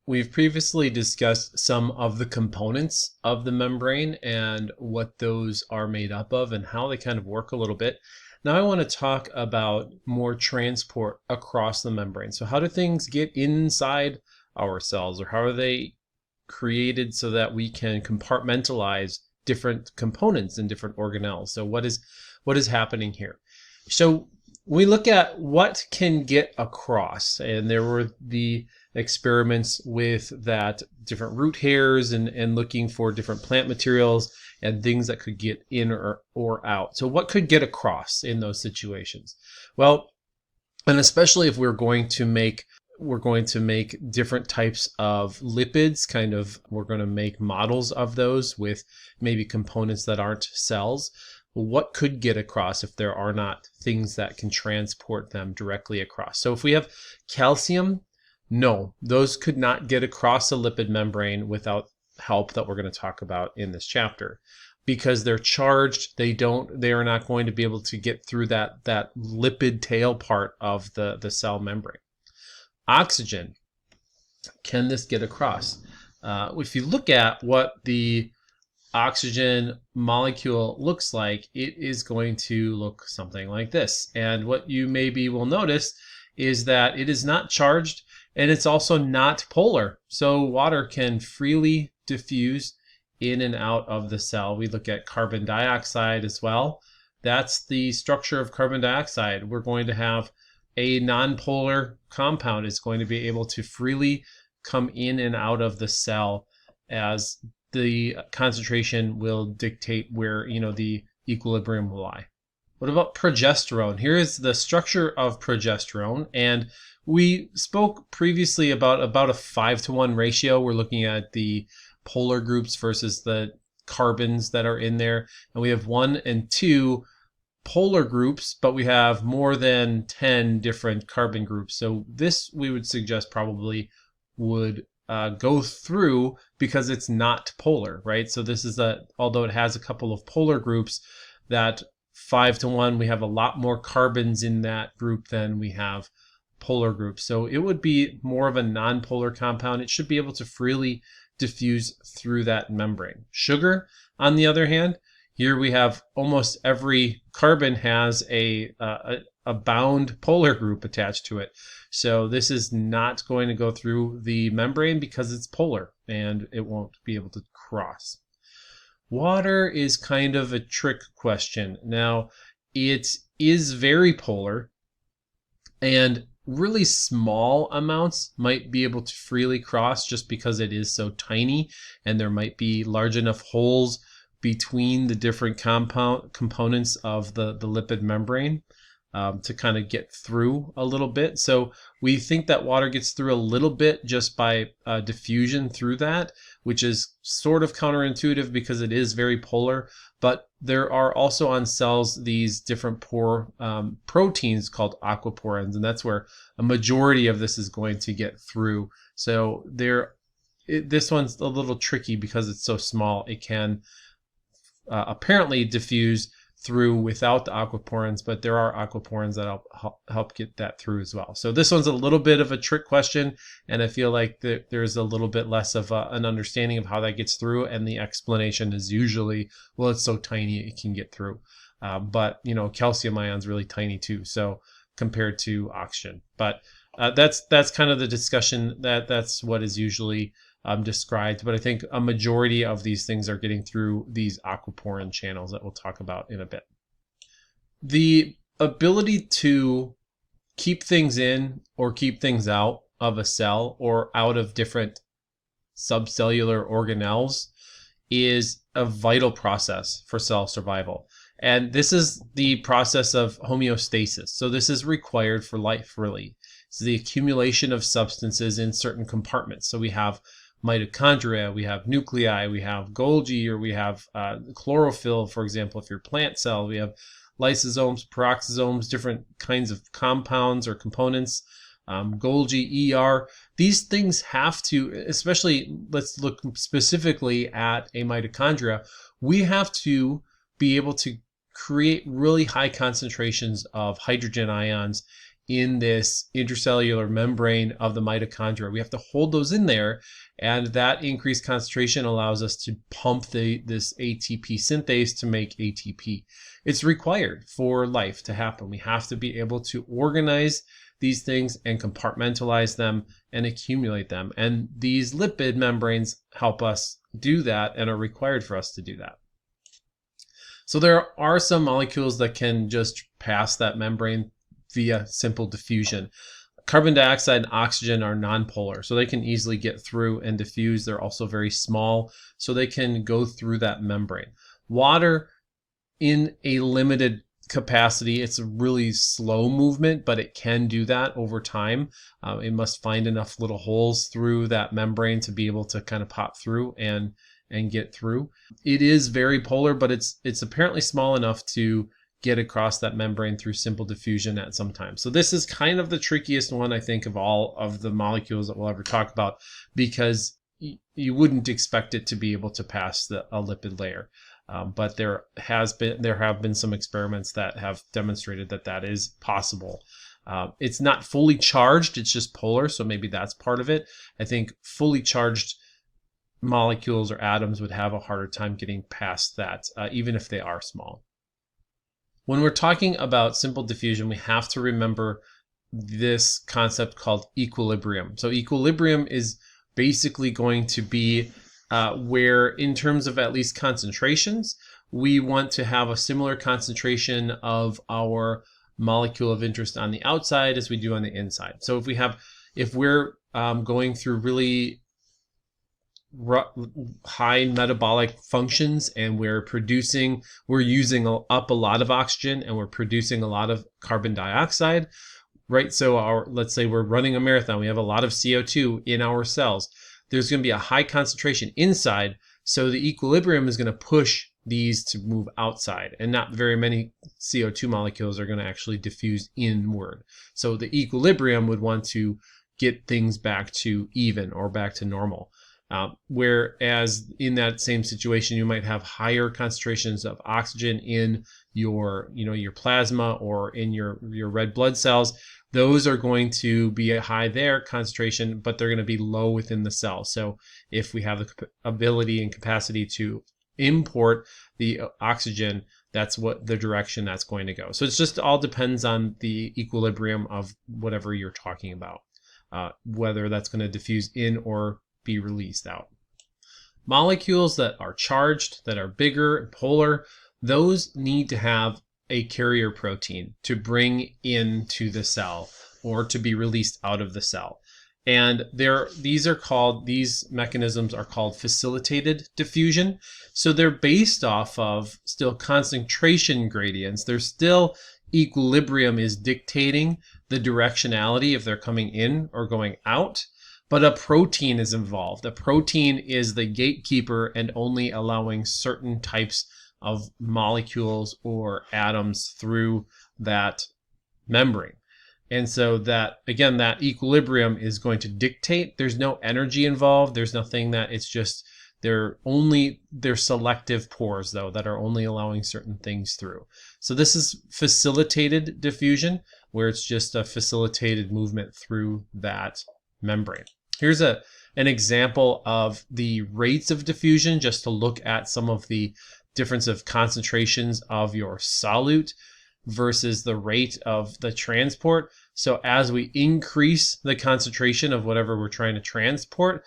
We've previously discussed some of the components of the membrane and what those are made up of and how they kind of work a little bit. Now I want to talk about more transport across the membrane. So how do things get inside our cells, or how are they created so that we can compartmentalize different components in different organelles? So what is happening here? So we look at what can get across, and there were the experiments with that different root hairs and looking for different plant materials and things that could get in or out. So what could get across in those situations? Well, and especially if we're going to make different types of lipids, we're going to make models of those with maybe components that aren't cells. What could get across if there are not things that can transport them directly across? So if we have calcium, no, those could not get across a lipid membrane without help that we're going to talk about in this chapter. Because they're charged, they are not going to be able to get through that lipid tail part of the cell membrane. Oxygen, can this get across? If you look at what the oxygen molecule looks like, it is going to look something like this. And what you maybe will notice is that it is not charged and it's also not polar. So water can freely diffuse in and out of the cell. We look at carbon dioxide as well. That's the structure of carbon dioxide. We're going to have a nonpolar compound is going to be able to freely come in and out of the cell as the concentration will dictate where the equilibrium will lie. What about progesterone? Here is the structure of progesterone, and we spoke previously about a 5-to-1 ratio. We're looking at the polar groups versus the carbons that are in there, and we have 1 and 2 polar groups, but we have more than 10 different carbon groups. So this, we would suggest, probably would go through because it's not polar, right? So this is although it has a couple of polar groups, that 5-to-1, we have a lot more carbons in that group than we have polar groups. So it would be more of a nonpolar compound. It should be able to freely diffuse through that membrane. Sugar, on the other hand, here we have almost every carbon has a bound polar group attached to it. So this is not going to go through the membrane because it's polar and it won't be able to cross. Water is kind of a trick question. Now, it is very polar, and really small amounts might be able to freely cross just because it is so tiny, and there might be large enough holes between the different components of the lipid membrane to kind of get through a little bit. So we think that water gets through a little bit just by diffusion through that, which is sort of counterintuitive because it is very polar. But there are also on cells these different proteins called aquaporins, and that's where a majority of this is going to get through. So this one's a little tricky because it's so small. It can apparently diffuse through without the aquaporins, but there are aquaporins that help get that through as well. So this one's a little bit of a trick question, and I feel like there's a little bit less of an understanding of how that gets through, and the explanation is usually, well, it's so tiny it can get through. But calcium ion's really tiny too, so compared to oxygen. But that's kind of the discussion. That's what is usually described, but I think a majority of these things are getting through these aquaporin channels that we'll talk about in a bit. The ability to keep things in or keep things out of a cell or out of different subcellular organelles is a vital process for cell survival. And this is the process of homeostasis. So this is required for life, really. It's the accumulation of substances in certain compartments. So we have mitochondria, we have nuclei, we have Golgi, or we have chlorophyll, for example, if you're a plant cell. We have lysosomes, peroxisomes, different kinds of compounds or components, Golgi, ER. These things have to, especially, let's look specifically at a mitochondria, we have to be able to create really high concentrations of hydrogen ions in this intercellular membrane of the mitochondria. We have to hold those in there, and that increased concentration allows us to pump this ATP synthase to make ATP. It's required for life to happen. We have to be able to organize these things and compartmentalize them and accumulate them. And these lipid membranes help us do that and are required for us to do that. So there are some molecules that can just pass that membrane via simple diffusion. Carbon dioxide and oxygen are nonpolar, so they can easily get through and diffuse. They're also very small, so they can go through that membrane. Water, in a limited capacity, it's a really slow movement, but it can do that over time. It must find enough little holes through that membrane to be able to kind of pop through and get through. It is very polar, but it's apparently small enough to get across that membrane through simple diffusion at some time. So this is kind of the trickiest one, I think, of all of the molecules that we'll ever talk about, because you wouldn't expect it to be able to pass a lipid layer. But there have been some experiments that have demonstrated that that is possible. It's not fully charged, it's just polar, so maybe that's part of it. I think fully charged molecules or atoms would have a harder time getting past that, even if they are small. When we're talking about simple diffusion, we have to remember this concept called equilibrium. So equilibrium is basically going to be where, in terms of at least concentrations, we want to have a similar concentration of our molecule of interest on the outside as we do on the inside. So if we're going through really high metabolic functions and we're using up a lot of oxygen and we're producing a lot of carbon dioxide, right? So let's say we're running a marathon, we have a lot of CO2 in our cells. There's going to be a high concentration inside, so the equilibrium is going to push these to move outside, and not very many CO2 molecules are going to actually diffuse inward. So the equilibrium would want to get things back to even or back to normal. Whereas in that same situation, you might have higher concentrations of oxygen in your plasma or in your red blood cells. Those are going to be high there concentration, but they're going to be low within the cell. So if we have the ability and capacity to import the oxygen, that's what the direction that's going to go. So it's just all depends on the equilibrium of whatever you're talking about, whether that's going to diffuse in or be released out. Molecules that are charged, that are bigger and polar, those need to have a carrier protein to bring into the cell or to be released out of the cell. And these mechanisms are called facilitated diffusion. So they're based off of still concentration gradients. They're still equilibrium is dictating the directionality if they're coming in or going out. But a protein is involved. A protein is the gatekeeper and only allowing certain types of molecules or atoms through that membrane. And so that, again, that equilibrium is going to dictate. There's no energy involved. There's nothing it's just, they're selective pores, though, that are only allowing certain things through. So this is facilitated diffusion, where it's just a facilitated movement through that membrane. Here's an example of the rates of diffusion, just to look at some of the difference of concentrations of your solute versus the rate of the transport. So as we increase the concentration of whatever we're trying to transport,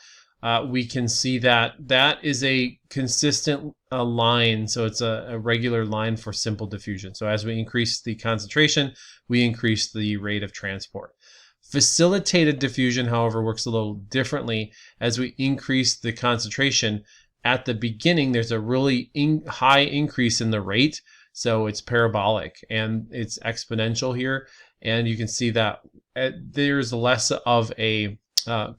we can see that is a consistent line. So it's a regular line for simple diffusion. So as we increase the concentration, we increase the rate of transport. Facilitated diffusion, however, works a little differently. As we increase the concentration, at the beginning, there's a really high increase in the rate. So it's parabolic and it's exponential here. And you can see that there's less of a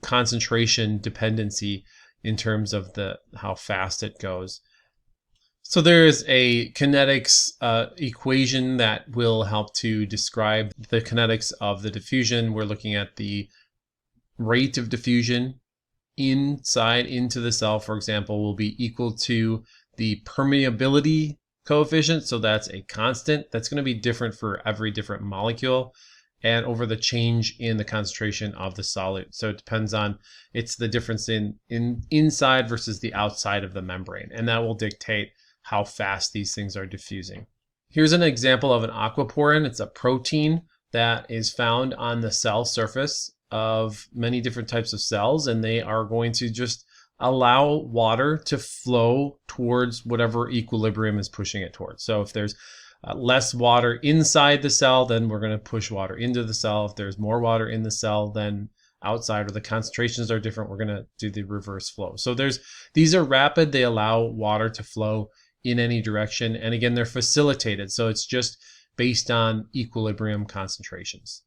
concentration dependency in terms of how fast it goes. So there is a kinetics equation that will help to describe the kinetics of the diffusion. We're looking at the rate of diffusion inside into the cell, for example, will be equal to the permeability coefficient. So that's a constant that's going to be different for every different molecule. and over the change in the concentration of the solute. So it depends on, it's the difference in inside versus the outside of the membrane, and that will dictate how fast these things are diffusing. Here's an example of an aquaporin. It's a protein that is found on the cell surface of many different types of cells, and they are going to just allow water to flow towards whatever equilibrium is pushing it towards. So if there's less water inside the cell, then we're going to push water into the cell. If there's more water in the cell than outside, or the concentrations are different, we're going to do the reverse flow. So these are rapid. They allow water to flow in any direction. And again, they're facilitated. So it's just based on equilibrium concentrations.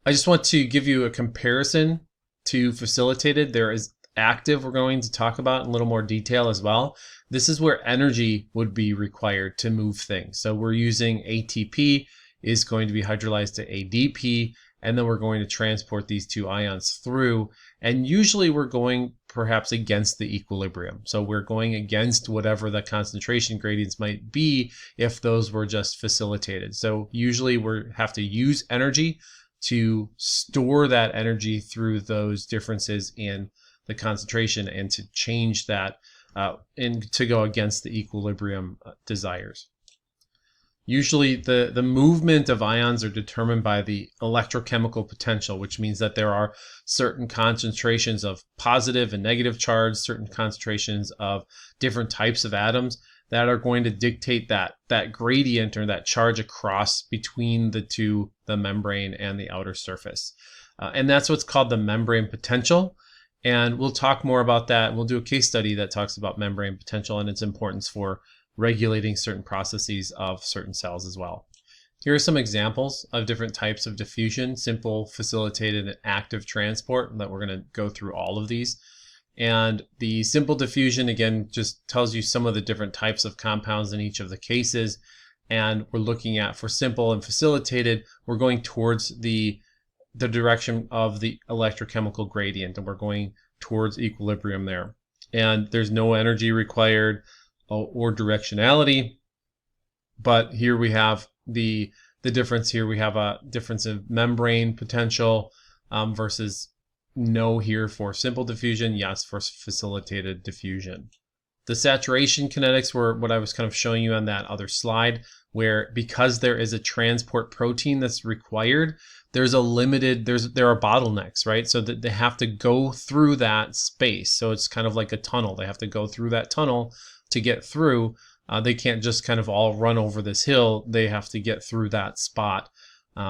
I just want to give you a comparison to facilitated. There is active, we're going to talk about in a little more detail as well. This is where energy would be required to move things. So we're using ATP is going to be hydrolyzed to ADP, and then we're going to transport these two ions through. And usually we're going perhaps against the equilibrium. So we're going against whatever the concentration gradients might be if those were just facilitated. So usually we have to use energy to store that energy through those differences in the concentration and to change that and to go against the equilibrium desires. Usually the movement of ions are determined by the electrochemical potential, which means that there are certain concentrations of positive and negative charge, certain concentrations of different types of atoms that are going to dictate that gradient or that charge across between the membrane and the outer surface. And that's what's called the membrane potential. And we'll talk more about that. We'll do a case study that talks about membrane potential and its importance for regulating certain processes of certain cells as well. Here are some examples of different types of diffusion: simple, facilitated, and active transport, that we're going to go through all of these. And the simple diffusion, again, just tells you some of the different types of compounds in each of the cases. And we're looking at, for simple and facilitated, we're going towards the direction of the electrochemical gradient, and we're going towards equilibrium there. And there's no energy required or directionality, but here we have the difference. Here we have a difference of membrane potential versus no here for simple diffusion, yes for facilitated diffusion. The saturation kinetics were what I was kind of showing you on that other slide, where because there is a transport protein that's required, there's a limited, there are bottlenecks, right? So that they have to go through that space. So it's kind of like a tunnel. They have to go through that tunnel to get through. They can't just kind of all run over this hill. They have to get through that spot.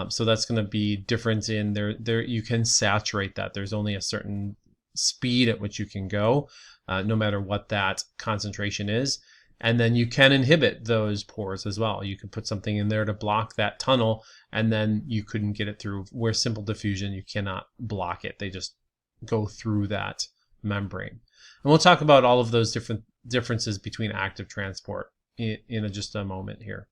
So that's going to be different in there. You can saturate that. There's only a certain speed at which you can go, no matter what that concentration is. And then you can inhibit those pores as well. You can put something in there to block that tunnel, and then you couldn't get it through. Where simple diffusion, you cannot block it. They just go through that membrane. And we'll talk about all of those different differences between active transport in just a moment here.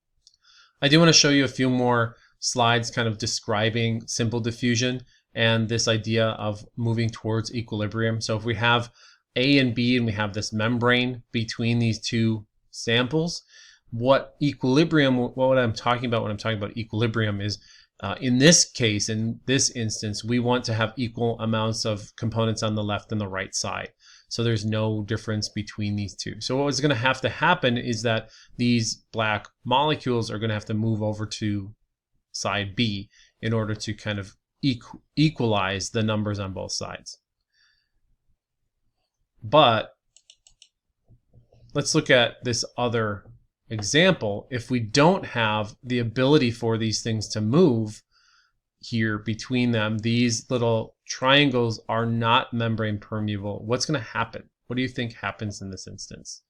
I do want to show you a few more slides kind of describing simple diffusion and this idea of moving towards equilibrium. So if we have A and B and we have this membrane between these two samples, what I'm talking about when I'm talking about equilibrium is, in this case, in this instance, we want to have equal amounts of components on the left and the right side. So there's no difference between these two. So what's going to have to happen is that these black molecules are going to have to move over to side B in order to kind of equalize the numbers on both sides. But let's look at this other example. If we don't have the ability for these things to move here between them, these little triangles are not membrane permeable, what's going to happen? What do you think happens in this instance?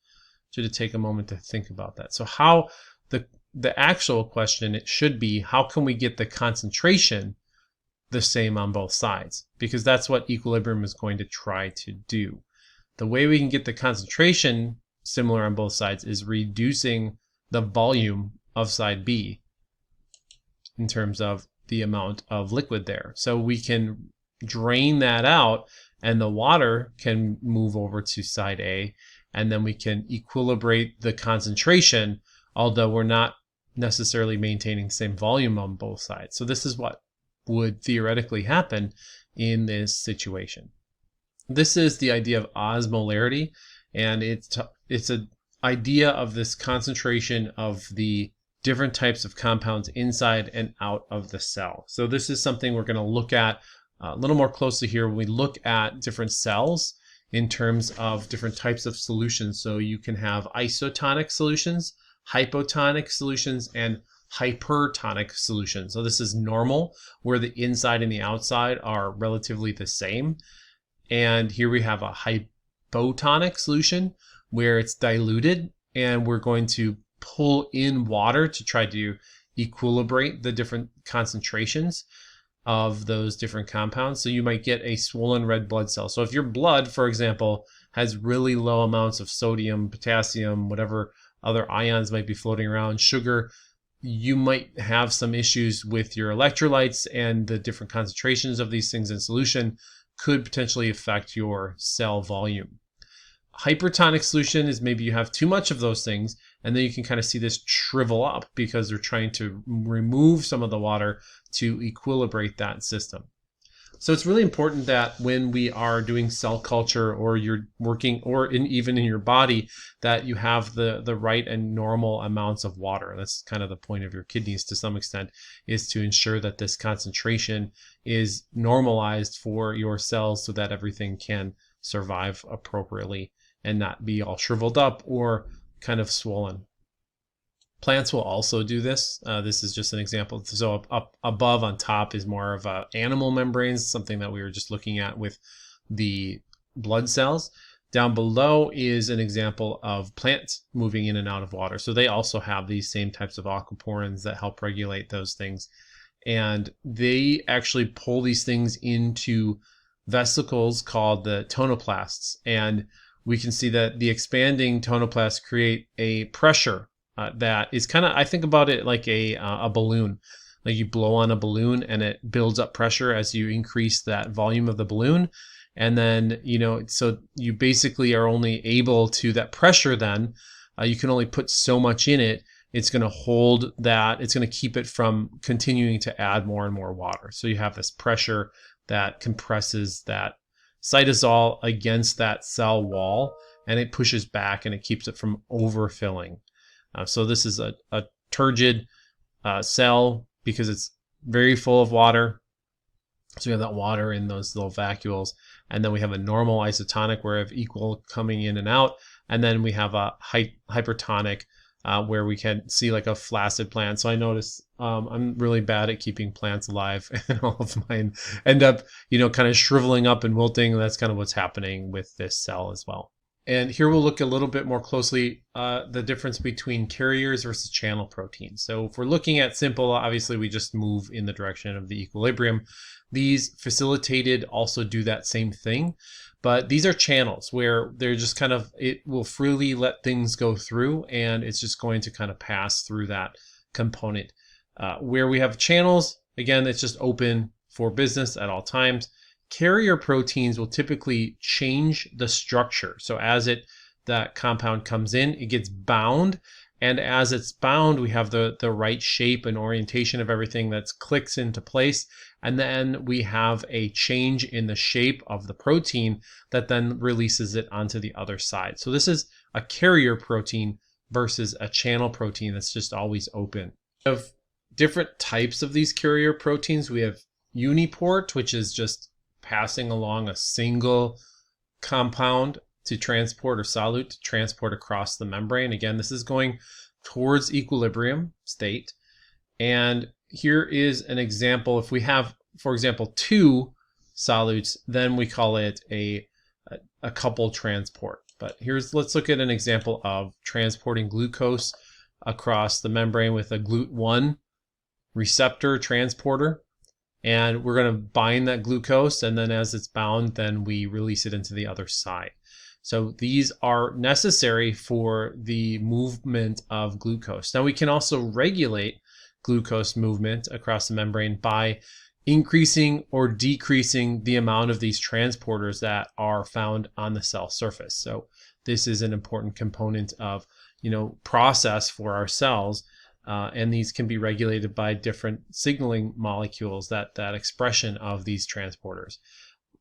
Should take a moment to think about that. So how the actual question, it should be, how can we get the concentration the same on both sides? Because that's what equilibrium is going to try to do. The way we can get the concentration similar on both sides is reducing the volume of side B in terms of the amount of liquid there. So we can drain that out and the water can move over to side A, and then we can equilibrate the concentration, although we're not necessarily maintaining the same volume on both sides. So this is what would theoretically happen in this situation. This is the idea of osmolarity, and it's an idea of this concentration of the different types of compounds inside and out of the cell. So this is something we're going to look at a little more closely here when we look at different cells in terms of different types of solutions. So you can have isotonic solutions, hypotonic solutions, and hypertonic solutions. So this is normal, where the inside and the outside are relatively the same. And here we have a hypotonic solution where it's diluted, and we're going to pull in water to try to equilibrate the different concentrations of those different compounds. So you might get a swollen red blood cell. So if your blood, for example, has really low amounts of sodium, potassium, whatever other ions might be floating around, sugar, you might have some issues with your electrolytes, and the different concentrations of these things in solution could potentially affect your cell volume. Hypertonic solution is maybe you have too much of those things, and then you can kind of see this shrivel up because they're trying to remove some of the water to equilibrate that system. So it's really important that when we are doing cell culture, or you're working, or even in your body, that you have the right and normal amounts of water. That's kind of the point of your kidneys to some extent, is to ensure that this concentration is normalized for your cells so that everything can survive appropriately and not be all shriveled up or kind of swollen. Plants will also do this. This is just an example. So up above on top is more of animal membranes, something that we were just looking at with the blood cells. Down below is an example of plants moving in and out of water. So they also have these same types of aquaporins that help regulate those things. And they actually pull these things into vesicles called the tonoplasts. And we can see that the expanding tonoplasts create a pressure that is kind of, I think about it like a balloon. Like you blow on a balloon and it builds up pressure as you increase that volume of the balloon. And then, so you basically are only able to, that pressure then, you can only put so much in it. It's going to hold that, it's going to keep it from continuing to add more and more water. So you have this pressure that compresses that cytosol against that cell wall, and it pushes back and it keeps it from overfilling. So this is a turgid cell because it's very full of water. So we have that water in those little vacuoles. And then we have a normal isotonic where we have equal coming in and out. And then we have a hypertonic where we can see like a flaccid plant. So I notice I'm really bad at keeping plants alive, and all of mine end up, kind of shriveling up and wilting. That's kind of what's happening with this cell as well. And here we'll look a little bit more closely the difference between carriers versus channel proteins. So if we're looking at simple, obviously we just move in the direction of the equilibrium. These facilitated also do that same thing, but these are channels where they're just kind of, it will freely let things go through, and it's just going to kind of pass through that component. Where we have channels, again, it's just open for business at all times. Carrier proteins will typically change the structure. So as that compound comes in, it gets bound. And as it's bound, we have the right shape and orientation of everything that clicks into place. And then we have a change in the shape of the protein that then releases it onto the other side. So this is a carrier protein versus a channel protein that's just always open. We have different types of these carrier proteins. We have uniport, which is just passing along a single compound to transport, or solute to transport across the membrane. Again, this is going towards equilibrium state. And here is an example. If we have, for example, two solutes, then we call it a coupled transport. But let's look at an example of transporting glucose across the membrane with a GLUT1 receptor transporter. And we're going to bind that glucose, and then as it's bound, then we release it into the other side. So these are necessary for the movement of glucose. Now we can also regulate glucose movement across the membrane by increasing or decreasing the amount of these transporters that are found on the cell surface. So this is an important component of, process for our cells and these can be regulated by different signaling molecules, that expression of these transporters.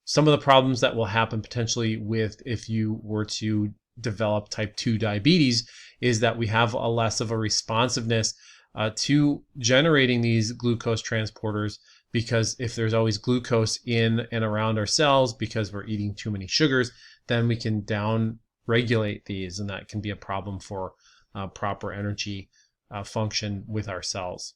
Some of the problems that will happen potentially with if you were to develop type 2 diabetes is that we have a less of a responsiveness to generating these glucose transporters, because if there's always glucose in and around our cells because we're eating too many sugars, then we can down regulate these, and that can be a problem for proper energy function with our cells.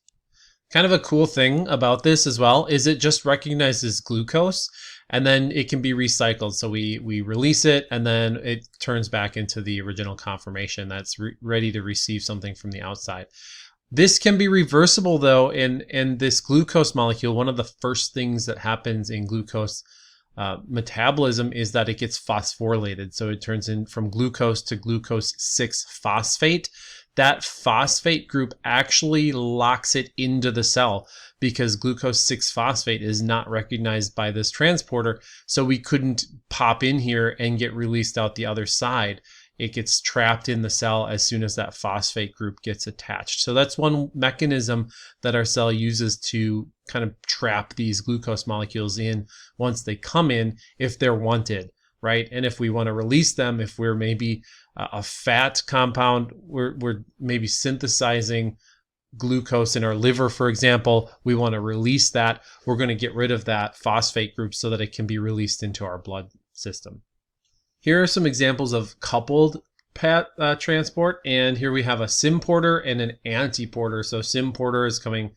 Kind of a cool thing about this as well is it just recognizes glucose, and then it can be recycled. So we release it, and then it turns back into the original conformation that's ready to receive something from the outside. This can be reversible though, in this glucose molecule. One of the first things that happens in glucose metabolism is that it gets phosphorylated. So it turns in from glucose to glucose 6-phosphate. That phosphate group actually locks it into the cell because glucose 6-phosphate is not recognized by this transporter. So we couldn't pop in here and get released out the other side. It gets trapped in the cell as soon as that phosphate group gets attached. So that's one mechanism that our cell uses to kind of trap these glucose molecules in once they come in, if they're wanted, right? And if we want to release them, if we're maybe a fat compound, we're maybe synthesizing glucose in our liver, for example, we want to release that, we're going to get rid of that phosphate group so that it can be released into our blood system. Here are some examples of coupled transport, and here we have a symporter and an antiporter. So symporter is coming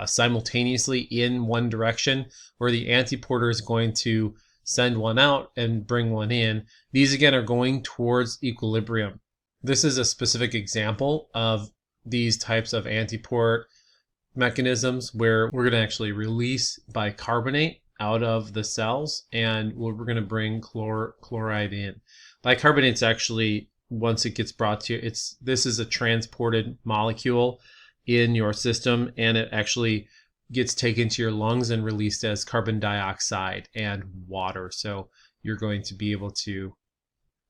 simultaneously in one direction, where the antiporter is going to send one out and bring one in. These again are going towards equilibrium. This is a specific example of these types of antiport mechanisms where we're going to actually release bicarbonate out of the cells, and we're going to bring chloride in. Bicarbonate's actually, once it gets brought to you, this is a transported molecule in your system, and it actually gets taken to your lungs and released as carbon dioxide and water. So you're going to be able to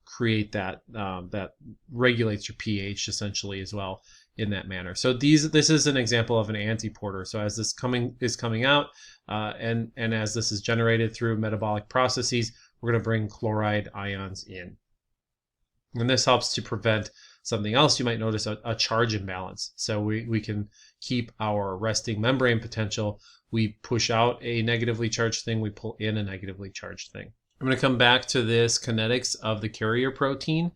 create that that regulates your pH essentially as well in that manner. So this is an example of an antiporter. So as this is coming out, and as this is generated through metabolic processes, we're going to bring chloride ions in. And this helps to prevent something else you might notice, a charge imbalance. So we can keep our resting membrane potential. We push out a negatively charged thing, we pull in a negatively charged thing. I'm going to come back to this kinetics of the carrier protein.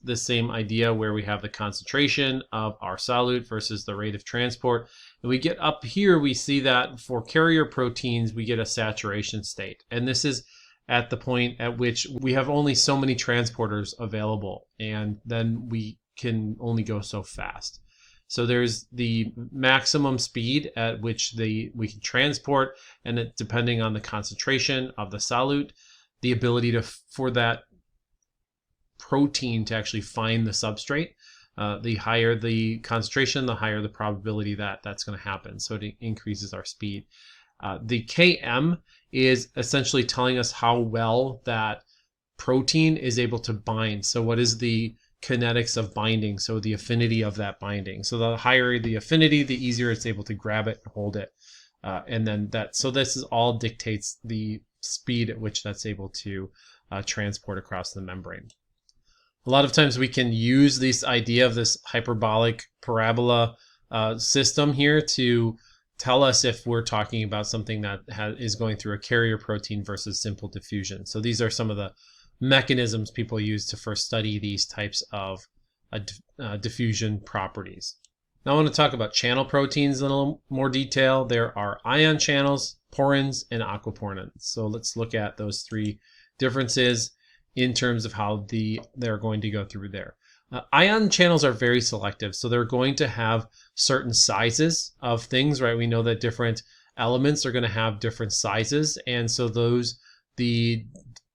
The same idea where we have the concentration of our solute versus the rate of transport. And we get up here, we see that for carrier proteins, we get a saturation state. And this is at the point at which we have only so many transporters available, and then we can only go so fast. So there's the maximum speed at which we can transport, and depending on the concentration of the solute, the ability for that protein to actually find the substrate. The higher the concentration, the higher the probability that that's going to happen. So it increases our speed. The Km is essentially telling us how well that protein is able to bind. So what is the kinetics of binding? So the affinity of that binding. So the higher the affinity, the easier it's able to grab it and hold it. And then so this is all dictates the speed at which that's able to transport across the membrane. A lot of times we can use this idea of this hyperbolic parabola system here to tell us if we're talking about something that is going through a carrier protein versus simple diffusion. So these are some of the mechanisms people use to first study these types of diffusion properties. Now I want to talk about channel proteins in a little more detail. There are ion channels, porins, and aquaporins. So let's look at those three differences in terms of how they're going to go through there. Ion channels are very selective, so they're going to have certain sizes of things, right? We know that different elements are going to have different sizes, and so the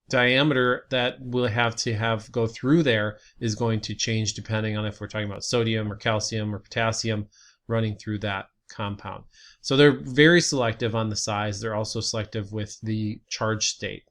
diameter that we'll have to go through there is going to change depending on if we're talking about sodium or calcium or potassium running through that compound. So they're very selective on the size. They're also selective with the charge state.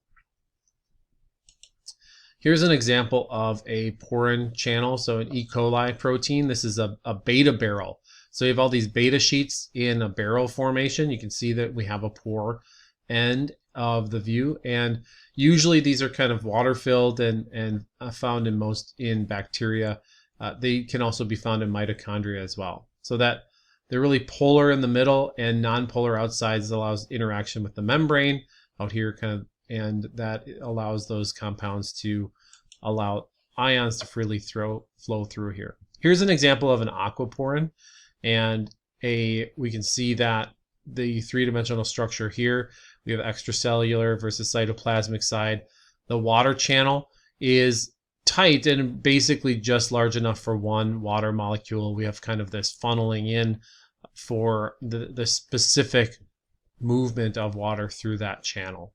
Here's an example of a porin channel, so an E. coli protein. This is a beta barrel. So you have all these beta sheets in a barrel formation. You can see that we have a pore end of the view, and usually these are kind of water filled and found in bacteria. They can also be found in mitochondria as well. So that they're really polar in the middle and non-polar outsides allows interaction with the membrane out here and that allows those compounds to allow ions to freely flow through here. Here's an example of an aquaporin, and we can see that the three-dimensional structure here, we have extracellular versus cytoplasmic side. The water channel is tight and basically just large enough for one water molecule. We have kind of this funneling in for the specific movement of water through that channel.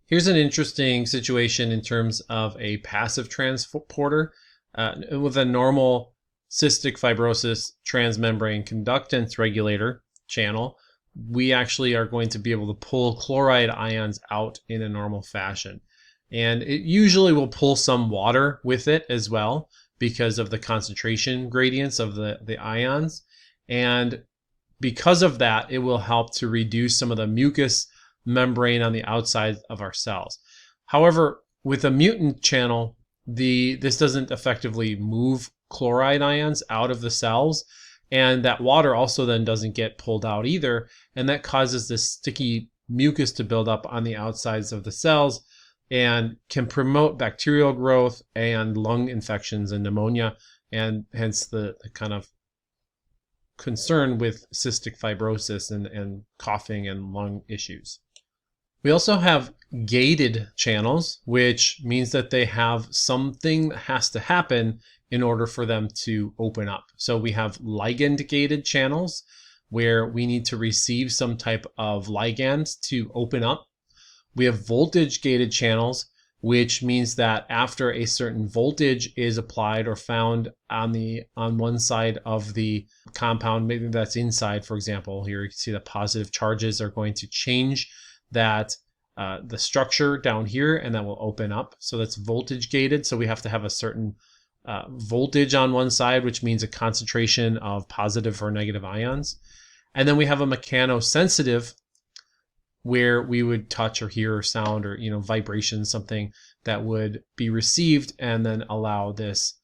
Here's an interesting situation in terms of a passive transporter. With a normal cystic fibrosis transmembrane conductance regulator channel, we actually are going to be able to pull chloride ions out in a normal fashion. And it usually will pull some water with it as well because of the concentration gradients of the ions. And because of that, it will help to reduce some of the mucus membrane on the outside of our cells. However, with a mutant channel, this doesn't effectively move chloride ions out of the cells, and that water also then doesn't get pulled out either, and that causes this sticky mucus to build up on the outsides of the cells and can promote bacterial growth and lung infections and pneumonia, and hence the kind of concern with cystic fibrosis and coughing and lung issues. We also have gated channels, which means that they have something that has to happen in order for them to open up. So we have ligand gated channels where we need to receive some type of ligand to open up. We have voltage gated channels, which means that after a certain voltage is applied or found on one side of the compound, maybe that's inside, for example, here you can see the positive charges are going to change that the structure down here, and that will open up. So that's voltage gated. So we have to have a certain voltage on one side, which means a concentration of positive or negative ions. And then we have a mechanosensitive, where we would touch or hear sound or vibration, something that would be received and then allow this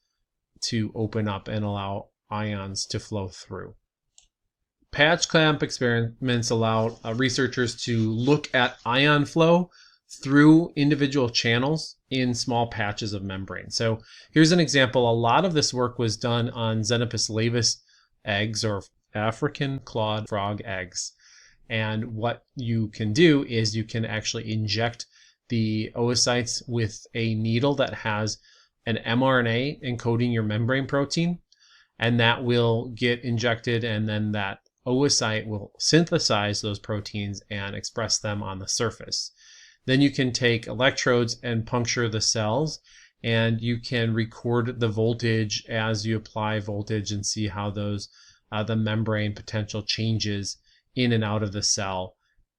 to open up and allow ions to flow through. Patch clamp experiments allow researchers to look at ion flow through individual channels in small patches of membrane. So here's an example. A lot of this work was done on Xenopus laevis eggs, or African clawed frog eggs. And what you can do is you can actually inject the oocytes with a needle that has an mRNA encoding your membrane protein, and that will get injected, and then that oocyte will synthesize those proteins and express them on the surface. Then you can take electrodes and puncture the cells, and you can record the voltage as you apply voltage and see how those the membrane potential changes in and out of the cell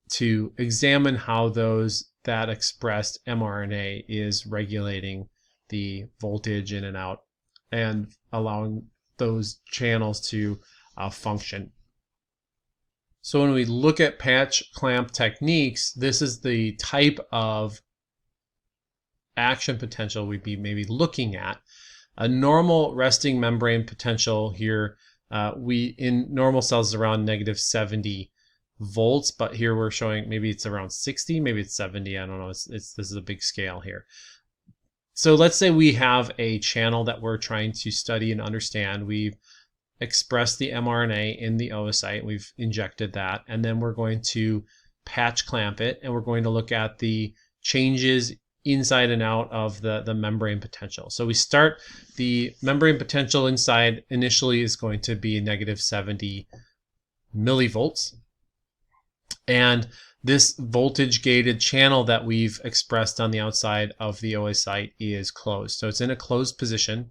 to examine how that expressed mRNA is regulating the voltage in and out and allowing those channels to function. So when we look at patch clamp techniques, this is the type of action potential we'd be maybe looking at. A normal resting membrane potential here, in normal cells is around negative 70 volts, but here we're showing maybe it's around 60, maybe it's 70. I don't know. This is a big scale here. So let's say we have a channel that we're trying to study and understand. We've expressed the mRNA in the oocyte. We've injected that, and then we're going to patch clamp it, and we're going to look at the changes inside and out of the membrane potential. So we start, the membrane potential inside initially is going to be negative 70 millivolts. And this voltage gated channel that we've expressed on the outside of the oocyte is closed. So it's in a closed position.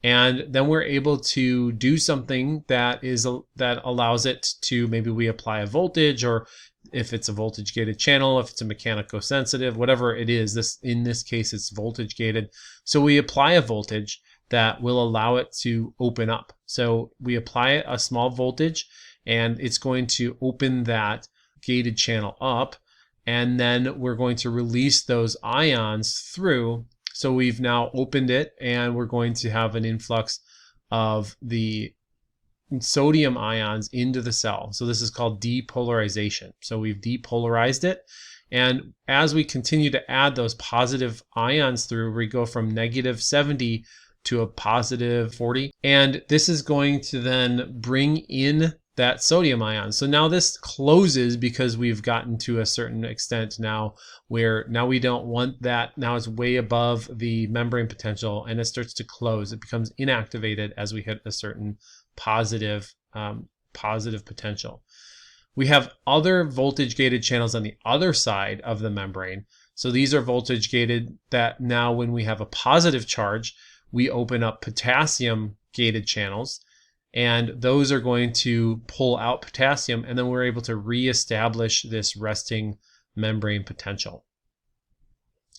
And then we're able to do something that allows it to, maybe we apply a voltage, or if it's a voltage gated channel, if it's a mechanico-sensitive, whatever it is, in this case it's voltage gated. So we apply a voltage, that will allow it to open up. So we apply a small voltage and it's going to open that gated channel up, and then we're going to release those ions through. So we've now opened it and we're going to have an influx of the sodium ions into the cell. So this is called depolarization. So we've depolarized it. And as we continue to add those positive ions through, we go from -70 to a +40. And this is going to then bring in that sodium ion. So now this closes because we've gotten to a certain extent now where now we don't want that. Now it's way above the membrane potential and it starts to close. It becomes inactivated as we hit a certain positive potential. We have other voltage gated channels on the other side of the membrane. So these are voltage gated that now when we have a positive charge, we open up potassium gated channels, and those are going to pull out potassium, and then we're able to reestablish this resting membrane potential.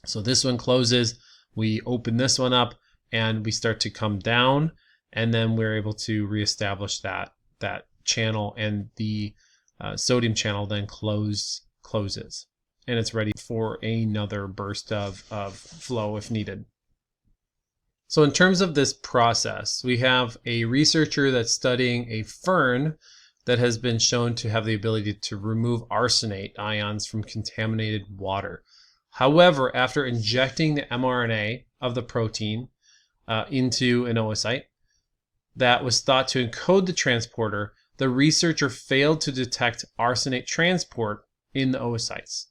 So this one closes, we open this one up, and we start to come down, and then we're able to reestablish that channel, and the sodium channel then closes, and it's ready for another burst of flow if needed. So in terms of this process, we have a researcher that's studying a fern that has been shown to have the ability to remove arsenate ions from contaminated water. However, after injecting the mRNA of the protein into an oocyte that was thought to encode the transporter, the researcher failed to detect arsenate transport in the oocytes.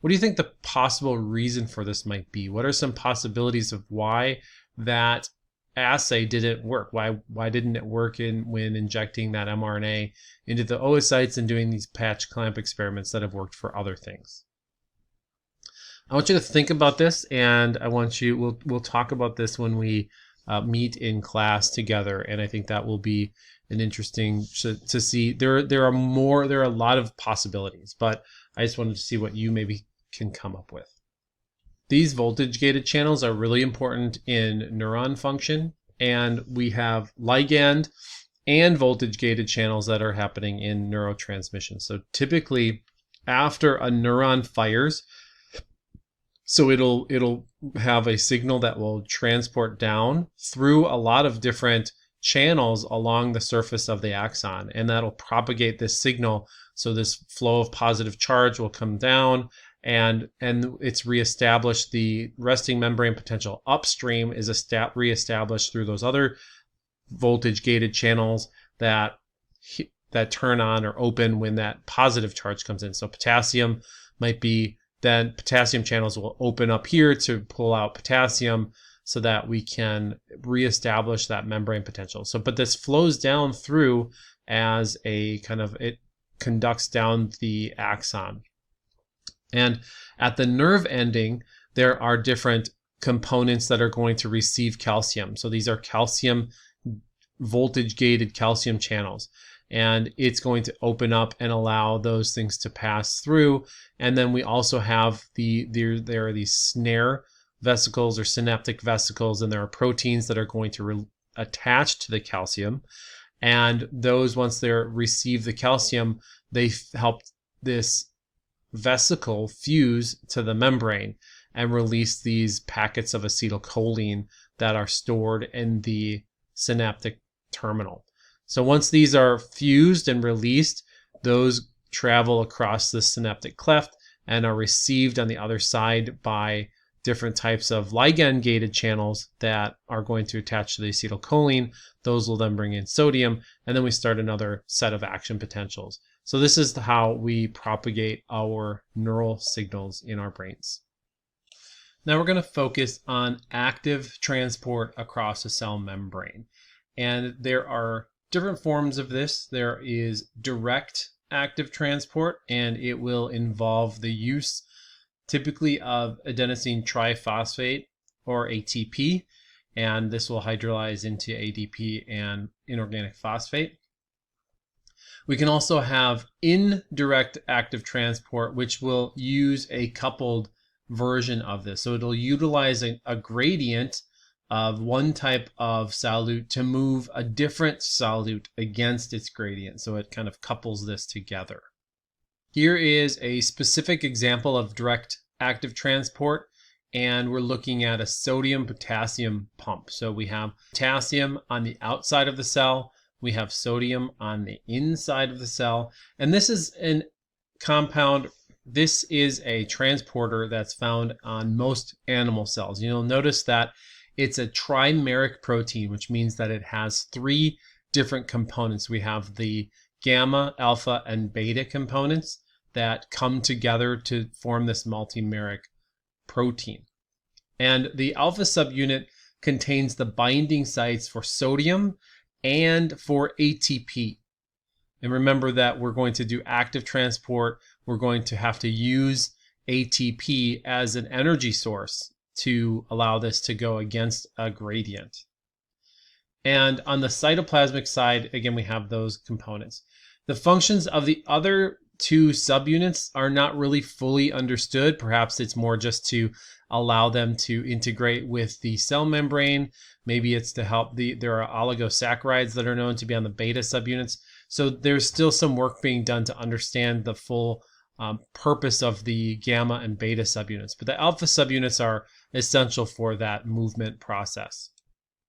What do you think the possible reason for this might be? What are some possibilities of why that assay didn't work? Why didn't it work when injecting that mRNA into the oocytes and doing these patch clamp experiments that have worked for other things? I want you to think about this, and we'll talk about this when we meet in class together, and I think that will be an interesting to see. There are a lot of possibilities, but I just wanted to see what you maybe can come up with. These voltage gated channels are really important in neuron function, and we have ligand and voltage gated channels that are happening in neurotransmission. So typically after a neuron fires, so it'll have a signal that will transport down through a lot of different channels along the surface of the axon, and that'll propagate this signal. So this flow of positive charge will come down, and it's reestablished. The resting membrane potential upstream is reestablished through those other voltage gated channels that turn on or open when that positive charge comes in. So potassium might be, then potassium channels will open up here to pull out potassium so that we can reestablish that membrane potential. So, but this flows down through as a kind of, it conducts down the axon. And at the nerve ending, there are different components that are going to receive calcium. So these are calcium voltage gated calcium channels, and it's going to open up and allow those things to pass through. And then we also have there are these snare vesicles or synaptic vesicles, and there are proteins that are going to attach to the calcium. And those, once they receive the calcium, they help this vesicle fuse to the membrane and release these packets of acetylcholine that are stored in the synaptic terminal. So once these are fused and released, those travel across the synaptic cleft and are received on the other side by different types of ligand-gated channels that are going to attach to the acetylcholine. Those will then bring in sodium, and then we start another set of action potentials. So this is how we propagate our neural signals in our brains. Now we're going to focus on active transport across a cell membrane. And there are different forms of this. There is direct active transport, and it will involve the use typically of adenosine triphosphate or ATP, and this will hydrolyze into ADP and inorganic phosphate. We can also have indirect active transport, which will use a coupled version of this. So it'll utilize a gradient of one type of solute to move a different solute against its gradient. So it kind of couples this together. Here is a specific example of direct active transport, and we're looking at a sodium-potassium pump. So we have potassium on the outside of the cell, we have sodium on the inside of the cell, and this is a compound. This is a transporter that's found on most animal cells. You'll notice that it's a trimeric protein, which means that it has 3 different components. We have the gamma, alpha, and beta components that come together to form this multimeric protein. And the alpha subunit contains the binding sites for sodium and for ATP. And remember that we're going to do active transport. We're going to have to use ATP as an energy source to allow this to go against a gradient. And on the cytoplasmic side, again, we have those components. The functions of the other 2 subunits are not really fully understood. Perhaps it's more just to allow them to integrate with the cell membrane. Maybe it's to help there are oligosaccharides that are known to be on the beta subunits. So there's still some work being done to understand the full purpose of the gamma and beta subunits. But the alpha subunits are essential for that movement process.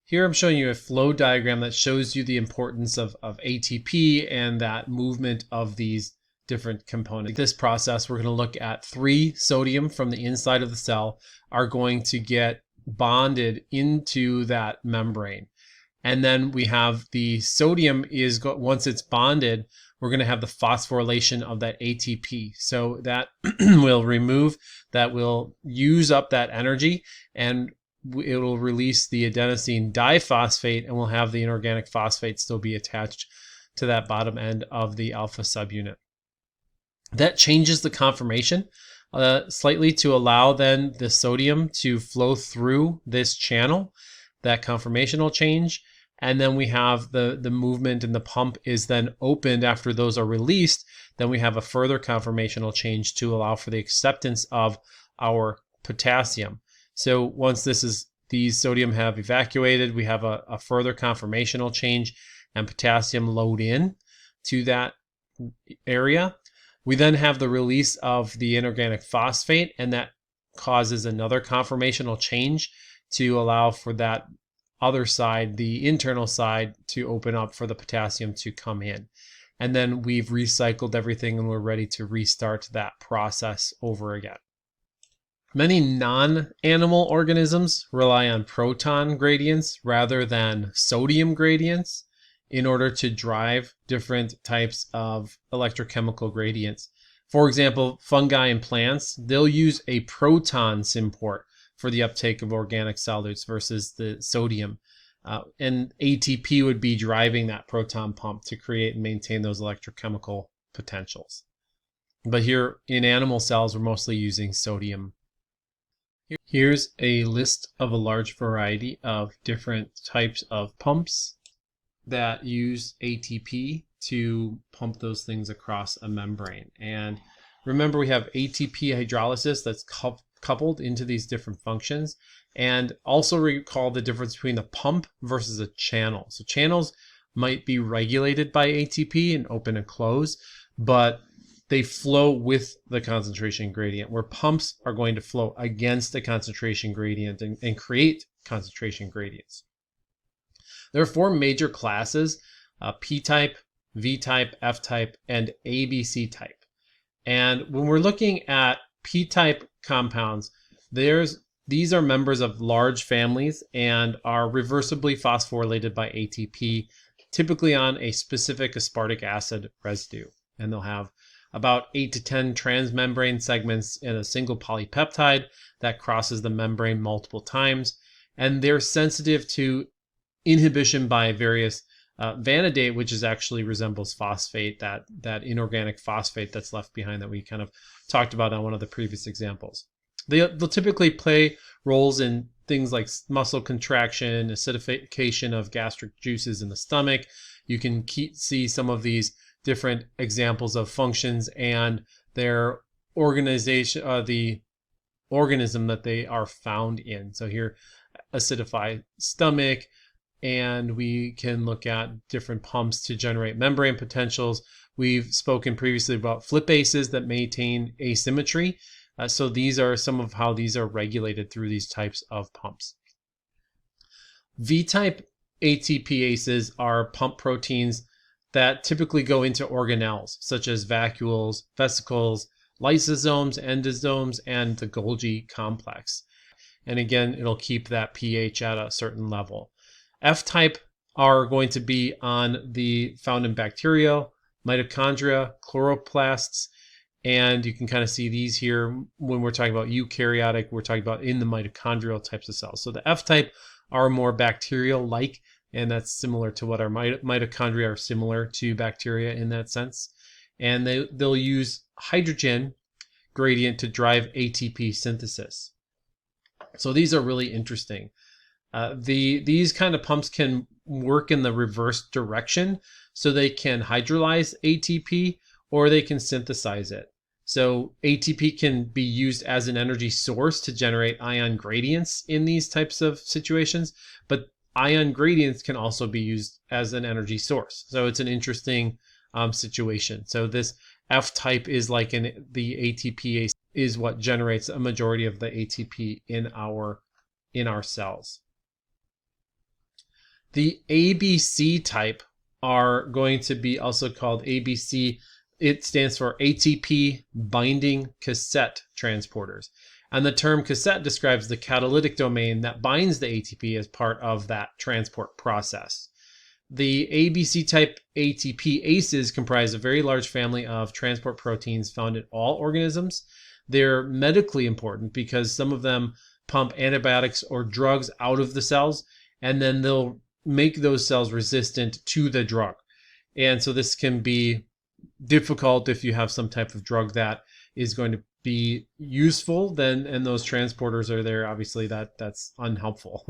Here I'm showing you a flow diagram that shows you the importance of ATP and that movement of these different components. This process, we're going to look at 3 sodium from the inside of the cell are going to get bonded into that membrane. And then we have the sodium once it's bonded, we're going to have the phosphorylation of that ATP. So that will use up that energy, and it will release the adenosine diphosphate, and we'll have the inorganic phosphate still be attached to that bottom end of the alpha subunit. That changes the conformation slightly to allow then the sodium to flow through this channel. That conformation will change. And then we have the movement, and the pump is then opened after those are released. Then we have a further conformational change to allow for the acceptance of our potassium. So once these sodium have evacuated, we have a further conformational change and potassium load in to that area. We then have the release of the inorganic phosphate, and that causes another conformational change to allow for that other side, the internal side, to open up for the potassium to come in. And then we've recycled everything and we're ready to restart that process over again. Many non-animal organisms rely on proton gradients rather than sodium gradients in order to drive different types of electrochemical gradients. For example, fungi and plants, they'll use a proton symport for the uptake of organic solutes versus the sodium. And ATP would be driving that proton pump to create and maintain those electrochemical potentials. But here in animal cells, we're mostly using sodium. Here's a list of a large variety of different types of pumps that use ATP to pump those things across a membrane. And remember, we have ATP hydrolysis that's coupled into these different functions. And also recall the difference between a pump versus a channel. So channels might be regulated by ATP and open and close, but they flow with the concentration gradient, where pumps are going to flow against the concentration gradient and create concentration gradients. There are 4 major classes: P-type, V-type, F-type, and ABC type. And when we're looking at P-type compounds, these are members of large families and are reversibly phosphorylated by ATP, typically on a specific aspartic acid residue. And they'll have about 8 to 10 transmembrane segments in a single polypeptide that crosses the membrane multiple times. And they're sensitive to inhibition by various vanadate, which actually resembles phosphate, that inorganic phosphate that's left behind that we kind of talked about on one of the previous examples. They'll typically play roles in things like muscle contraction, acidification of gastric juices in the stomach. You can see some of these different examples of functions and their organization, the organism that they are found in. So here acidify stomach, and we can look at different pumps to generate membrane potentials. We've spoken previously about flipases that maintain asymmetry. So these are some of how these are regulated through these types of pumps. V-type ATPases are pump proteins that typically go into organelles, such as vacuoles, vesicles, lysosomes, endosomes, and the Golgi complex. And again, it'll keep that pH at a certain level. F-type are going to be found in bacteria, mitochondria, chloroplasts, and you can kind of see these here when we're talking about eukaryotic, we're talking about in the mitochondrial types of cells. So the F-type are more bacterial-like, and that's similar to what our mitochondria are similar to bacteria in that sense. And they'll use hydrogen gradient to drive ATP synthesis. So these are really interesting. These kind of pumps can work in the reverse direction, so they can hydrolyze ATP or they can synthesize it. So ATP can be used as an energy source to generate ion gradients in these types of situations, but ion gradients can also be used as an energy source. So it's an interesting situation. So this F-type is like the ATPase is what generates a majority of the ATP in our cells. The ABC type are going to be also called ABC. It stands for ATP binding cassette transporters. And the term cassette describes the catalytic domain that binds the ATP as part of that transport process. The ABC type ATPases comprise a very large family of transport proteins found in all organisms. They're medically important because some of them pump antibiotics or drugs out of the cells, and then they'll make those cells resistant to the drug. And so this can be difficult if you have some type of drug that is going to be useful, and those transporters are there. Obviously that's unhelpful.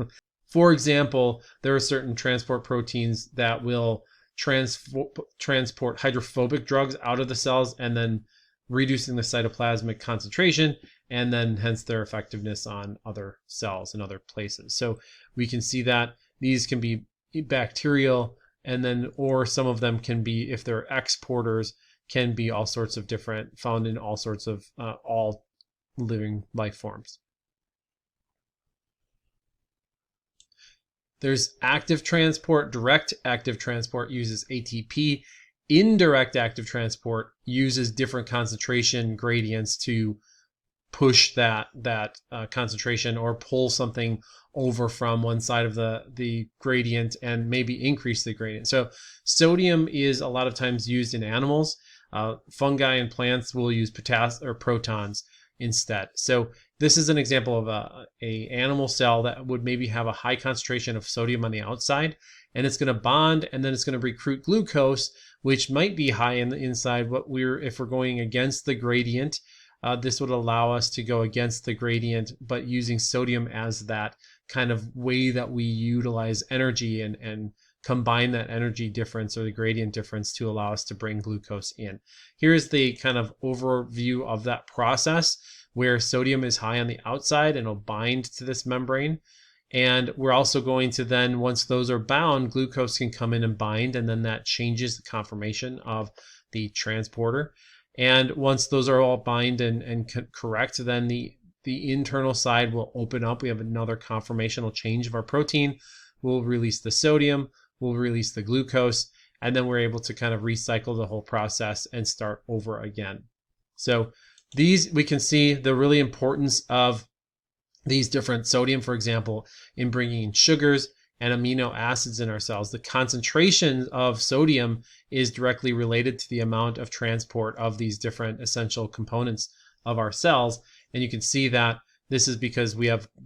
For example, there are certain transport proteins that will transport hydrophobic drugs out of the cells and then reducing the cytoplasmic concentration, and then hence their effectiveness on other cells in other places. So we can see that these can be bacterial, and then or some of them can be, if they're exporters, can be all sorts of different, found in all sorts of all living life forms. There's active transport. Direct active transport uses ATP. Indirect active transport uses different concentration gradients to push that concentration or pull something over from one side of the gradient and maybe increase the gradient. So sodium is a lot of times used in animals. Fungi and plants will use protons instead. So this is an example of a animal cell that would maybe have a high concentration of sodium on the outside, and it's going to bond, and then it's going to recruit glucose, which might be high in the inside. If we're going against the gradient, this would allow us to go against the gradient, but using sodium as that kind of way that we utilize energy and combine that energy difference or the gradient difference to allow us to bring glucose in. Here's the kind of overview of that process where sodium is high on the outside and will bind to this membrane. And we're also going to then, once those are bound, glucose can come in and bind, and then that changes the conformation of the transporter. And once those are all bind and correct, then the internal side will open up. We have another conformational change of our protein. We'll release the sodium, we'll release the glucose, and then we're able to kind of recycle the whole process and start over again. So these, we can see the really importance of these different sodium, for example, in bringing in sugars and amino acids in our cells. The concentration of sodium is directly related to the amount of transport of these different essential components of our cells. And you can see that this is because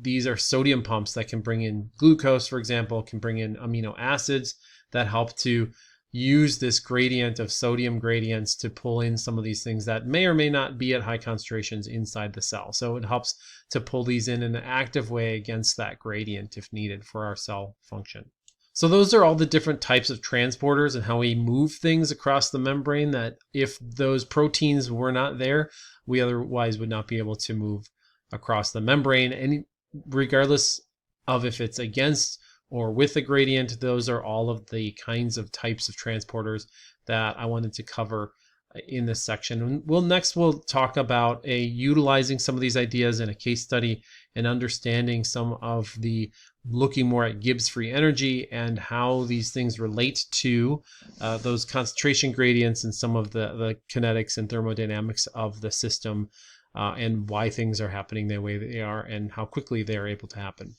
these are sodium pumps that can bring in glucose, for example, can bring in amino acids that help to use this gradient of sodium gradients to pull in some of these things that may or may not be at high concentrations inside the cell. So it helps to pull these in an active way against that gradient if needed for our cell function. So those are all the different types of transporters and how we move things across the membrane, that if those proteins were not there, we otherwise would not be able to move across the membrane. And regardless of if it's against or with a gradient. Those are all of the kinds of types of transporters that I wanted to cover in this section. And we'll talk about utilizing some of these ideas in a case study and understanding some of the looking more at Gibbs free energy and how these things relate to those concentration gradients and some of the kinetics and thermodynamics of the system, and why things are happening the way they are and how quickly they are able to happen.